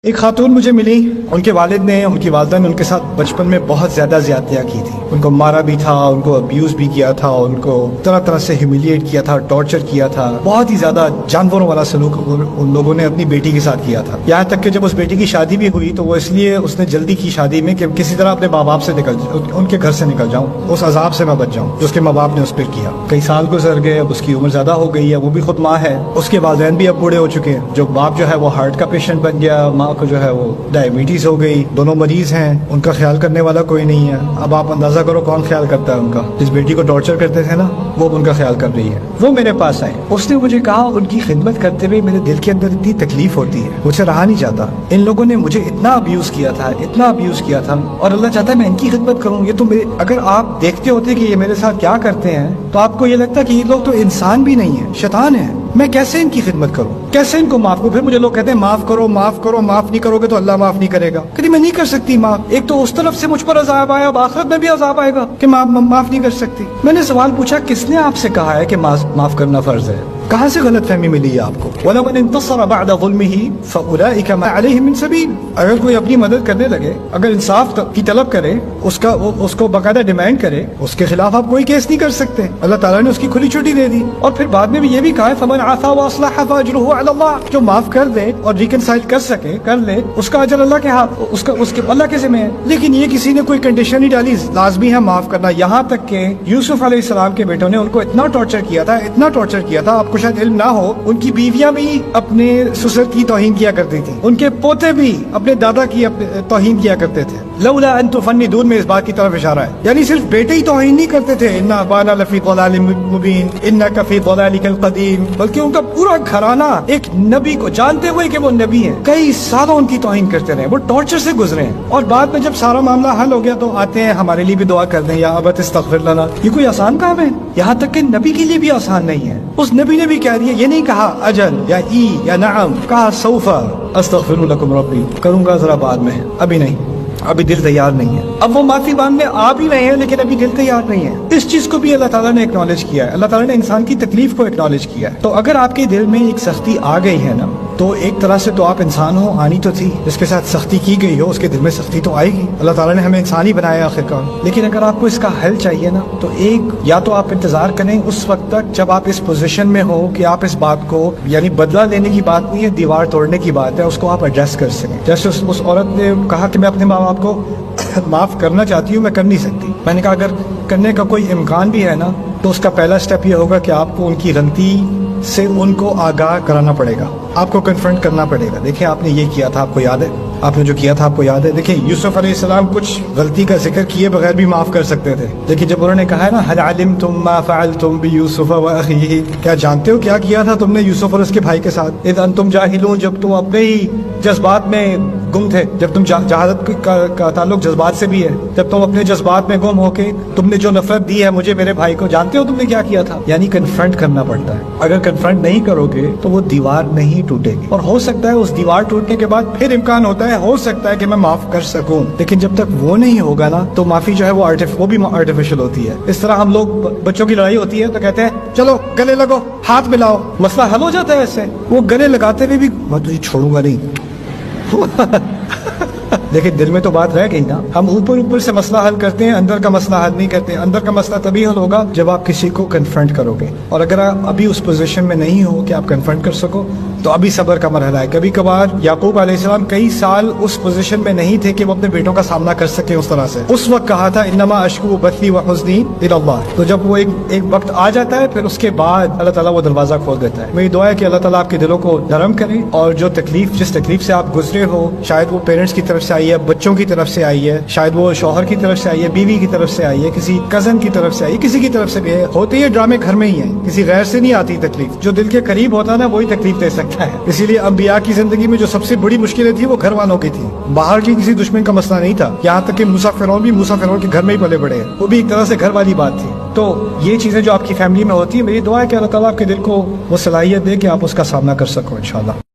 ایک خاتون مجھے ملی، ان کے والد نے، ان کی والدہ نے ان کے ساتھ بچپن میں بہت زیادہ زیادتیاں کی تھی. ان کو مارا بھی تھا، ان کو ابیوز بھی کیا تھا، ان کو طرح طرح سے ہیوملیٹ کیا تھا، ٹارچر کیا تھا. بہت ہی زیادہ جانوروں والا سلوک ان لوگوں نے اپنی بیٹی کے ساتھ کیا تھا. یہاں تک کہ جب اس بیٹی کی شادی بھی ہوئی تو وہ اس لیے اس نے جلدی کی شادی میں کہ کسی طرح اپنے ماں باپ سے ان کے گھر سے نکل جاؤں، اس عذاب سے میں بچ جاؤں جو اس کے ماں باپ نے اس پر کیا. کئی سال گزر گئے، اب اس کی عمر زیادہ ہو گئی ہے، وہ بھی خود ماں ہے، اس کے والدین بھی اب بوڑھے ہو چکے ہیں. جو باپ جو ہے وہ ہارٹ کا پیشنٹ بن گیا، ماں کو جو ہے وہ ڈائبٹیز ہو گئی، دونوں مریض ہیں، ان کا خیال کرنے والا کوئی نہیں ہے. اب آپ اندازہ کرو کون خیال کرتا ہے ان کا. جس بیٹی کو ٹارچر کرتے تھے نا، وہ ان کا خیال کر رہی ہے. وہ میرے پاس آئے، اس نے مجھے کہا ان کی خدمت کرتے ہوئے میرے دل کے اندر اتنی تکلیف ہوتی ہے، مجھے رہا نہیں جاتا. ان لوگوں نے مجھے اتنا ابیوز کیا تھا، اتنا ابیوز کیا تھا، اور اللہ چاہتا ہے میں ان کی خدمت کروں. یہ تو اگر آپ دیکھتے ہوتے کہ یہ میرے ساتھ کیا کرتے ہیں تو آپ کو یہ لگتا کہ یہ لوگ تو انسان بھی نہیں ہیں، شیطان ہیں. میں کیسے ان کی خدمت کروں، کیسے ان کو معاف کروں؟ پھر مجھے لوگ کہتے ہیں معاف کرو معاف کرو، معاف نہیں کرو گے تو اللہ معاف نہیں کرے گا. کہتی میں نہیں کر سکتی معاف. ایک تو اس طرف سے مجھ پر عذاب آیا، اب آخرت میں بھی عذاب آئے گا کہ معاف نہیں کر سکتی. میں نے سوال پوچھا کس نے آپ سے کہا ہے کہ معاف کرنا فرض ہے؟ کہاں سے غلط فہمی ملی ہے آپ کو؟ وَلَمَنِ انتصر بعد ظلمه فَأُولَئِكَ مَا عَلَيْهِم مِّن سَبِيلٍ. اگر کوئی اپنی مدد کرنے لگے، اگر انصاف کی طلب کرے، اس کو باقاعدہ ڈیمانڈ کرے، اس کے خلاف آپ کوئی کیس نہیں کر سکتے. اللہ تعالیٰ نے اس کی کھلی چھٹی دے دی. اور پھر بعد میں بھی یہ بھی کہا ہے فَمَنْ عَفَا وَأَصْلَحَ فَأَجْرُهُ عَلَى اللَّهِ. جو معاف کر دے اور ریکنسائل کر سکے، کر لے، اس کا اجر اللہ کے ہاتھ، اس کے اللہ کے ذمہ ہے. لیکن یہ کسی نے کوئی کنڈیشن نہیں ڈالی، لازمی ہے معاف کرنا. یہاں تک کہ یوسف علیہ السلام کے بیٹوں نے ان کو اتنا ٹارچر کیا تھا، اتنا ٹارچر کیا تھا، آپ کو شاید علم نہ ہو، ان کی بیویاں بھی اپنے سسر کی توہین کیا کرتی تھی، ان کے پوتے بھی اپنے دادا کی توہین کیا کرتے تھے. لولا ان تفندون میں اس بات کی طرف اشارہ ہے، یعنی صرف بیٹے ہی توہین نہیں کرتے تھے، ان ابانا لفی ضلال مبین انک فی ضلالک القدیم، بلکہ ان کا پورا گھرانہ ایک نبی کو جانتے ہوئے کہ وہ نبی ہیں کئی سالوں ان کی توہین کرتے رہے، وہ ٹارچر سے گزرے ہیں. اور بعد میں جب سارا معاملہ حل ہو گیا تو آتے ہیں ہمارے لیے بھی دعا کر دیں یا ابت استغفر لنا. یہ کوئی آسان کام ہے؟ یہاں تک کہ نبی کے لیے بھی آسان نہیں ہے. اس نبی نے بھی کہہ دیا، یہ نہیں کہا اجل یا ای یا نعم، کہا سوف استغفر لکم ربی، کروں گا ذرا بعد میں، ابھی نہیں، ابھی دل تیار نہیں ہے. اب وہ معافی مانگنے آ بھی رہے ہیں لیکن ابھی دل تیار نہیں ہے. اس چیز کو بھی اللہ تعالیٰ نے اکنالج کیا ہے، اللہ تعالیٰ نے انسان کی تکلیف کو اکنالج کیا ہے. تو اگر آپ کے دل میں ایک سختی آ گئی ہے نا، تو ایک طرح سے تو آپ انسان ہو، آنی تو تھی. جس کے ساتھ سختی کی گئی ہو اس کے دل میں سختی تو آئے گی. اللہ تعالیٰ نے ہمیں انسان ہی بنایا آخرکار. لیکن اگر آپ کو اس کا حل چاہیے نا، تو ایک یا تو آپ انتظار کریں اس وقت تک جب آپ اس پوزیشن میں ہو کہ آپ اس بات کو، یعنی بدلہ لینے کی بات نہیں ہے، دیوار توڑنے کی بات ہے، اس کو آپ ایڈریس کر سکیں. جیسے اس عورت نے کہا کہ میں اپنے ماں باپ کو معاف کرنا چاہتی ہوں، میں کر نہیں سکتی. میں نے کہا اگر کرنے کا کوئی امکان بھی ہے نا، تو اس کا پہلا سٹیپ یہ ہوگا کہ آپ کو ان کی غلطی سے ان کو آگاہ کرانا پڑے گا، آپ کو کنفرنٹ کرنا پڑے گا. دیکھیں آپ نے یہ کیا تھا، آپ کو یاد ہے؟ آپ نے جو کیا تھا آپ کو یاد ہے؟ دیکھیں یوسف علیہ السلام کچھ غلطی کا ذکر کیے بغیر بھی معاف کر سکتے تھے، لیکن جب انہوں نے کہا ہے نا هل علمتم ما فعلتم بيوسف واخيه، کیا جانتے ہو کیا کیا تھا تم نے یوسف اور اس کے بھائی کے ساتھ؟ اذ انتم جاہلون، جب تم اپنے ہی جذبات میں گم تھے، جب تم جہالت کا تعلق جذبات سے بھی ہے، جب تم اپنے جذبات میں گم ہو کے تم نے جو نفرت دی ہے مجھے میرے بھائی کو، جانتے ہو تم نے کیا کیا تھا؟ یعنی کنفرنٹ کرنا پڑتا ہے. اگر کنفرنٹ نہیں کرو گے تو وہ دیوار نہیں ٹوٹے گی. اور ہو سکتا ہے اس دیوار ٹوٹنے کے بعد پھر امکان ہوتا ہے، ہو سکتا ہے کہ میں معاف کر سکوں، لیکن جب تک وہ نہیں ہوگا نا تو معافی جو ہے وہ بھی آرٹیفیشل ہوتی ہے. اس طرح ہم لوگ، بچوں کی لڑائی ہوتی ہے تو کہتے ہیں چلو گلے لگو، ہاتھ ملاؤ، مسئلہ حل ہو جاتا ہے. ایسے وہ گلے لگاتے ہوئے بھی میں تجھے چھوڑوں گا نہیں. لیکن دل میں تو بات رہ گئی نا. ہم اوپر سے مسئلہ حل کرتے ہیں، اندر کا مسئلہ حل نہیں کرتے. اندر کا مسئلہ تبھی حل ہوگا جب آپ کسی کو کنفرنٹ کرو گے. اور اگر آپ ابھی اس پوزیشن میں نہیں ہو کہ آپ کنفرنٹ کر سکو تو ابھی صبر کا مرحلہ ہے. کبھی کبھار یعقوب علیہ السلام کئی سال اس پوزیشن میں نہیں تھے کہ وہ اپنے بیٹوں کا سامنا کر سکیں اس طرح سے. اس وقت کہا تھا انما اشکو بثی وحزنی الی اللہ. تو جب وہ ایک وقت آ جاتا ہے پھر اس کے بعد اللہ تعالیٰ وہ دروازہ کھول دیتا ہے. میری دعا ہے کہ اللہ تعالیٰ آپ کے دلوں کو نرم کرے، اور جو جس تکلیف سے آپ گزرے ہو، شاید وہ پیرنٹس کی طرف سے آئی ہے، بچوں کی طرف سے آئی ہے، شاید وہ شوہر کی طرف سے آئی ہے، بیوی کی طرف سے آئی ہے، کسی کزن کی طرف سے آئی ہے، کسی کی طرف سے بھی ہے. ہوتے یہ ڈرامے گھر میں ہی ہیں، کسی غیر سے نہیں آتی تکلیف. جو دل کے قریب ہوتا ہے نا وہی تکلیف دے سکتا ہے. اسی لیے انبیاء کی زندگی میں جو سب سے بڑی مشکلیں تھی وہ گھر والوں کی تھی. باہر کی کسی دشمن کا مسئلہ نہیں تھا. یہاں تک کہ موسیٰ فرعون کے گھر میں ہی پلے بڑے ہیں، وہ بھی ایک طرح سے گھر والی بات تھی. تو یہ چیزیں جو آپ کی فیملی میں ہوتی ہیں، میری دعا ہے کہ اللہ تعالیٰ آپ کے دل کو وہ صلاحیت دے کہ آپ اس کا سامنا کر سکو انشاءاللہ.